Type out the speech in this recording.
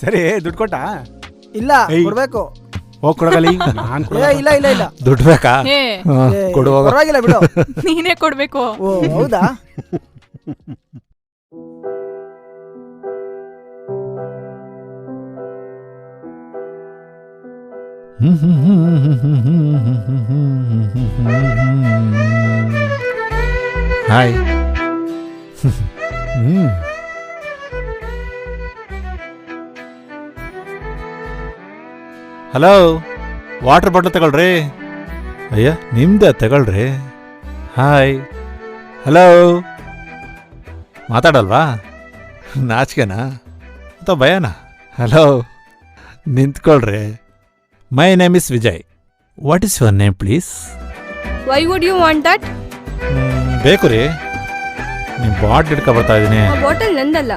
ಸರಿ ದುಡ್ಡು ಕೊಟ್ಟ? ಇಲ್ಲ, ಕೊಡ್ಬೇಕು. ಹೋಗ್ ಕೊಡಗಲಿ. ಇಲ್ಲ ಇಲ್ಲ ಇಲ್ಲ, ದುಡ್ಡು ಬೇಕಾ? ಕೊಡುವಾಗ ಪರವಾಗಿಲ್ಲ ಬಿಡು. ನೀನೇ ಕೊಡ್ಬೇಕು. ಓ ಹೌದಾ? ಹಾಯ್. ಹಲೋ, ವಾಟರ್ ಬಾಟಲ್ ತಗೊಳ್ರಿ. ಅಯ್ಯ ನಿಮ್ದೆ ತಗೊಳ್ರಿ. ಹಾಯ್. ಹಲೋ, ಮಾತಾಡಲ್ವಾ? ನಾಚಿಕೆನಾ ಅಥವಾ ಭಯನಾ? ಹಲೋ, ನಿಂತ್ಕೊಳ್ರಿ. My name is Vijay. What is your name please? Why would you want that? ಬೇಕು ರೀ. ನಿಮ್ಮ ಬಾಟ್ಲ್ ಹಿಡ್ಕೊ ಬರ್ತಾ ಇದ್ದೀನಿ. ಆ ಬಾಟಲ್ ನಂದಲ್ಲ,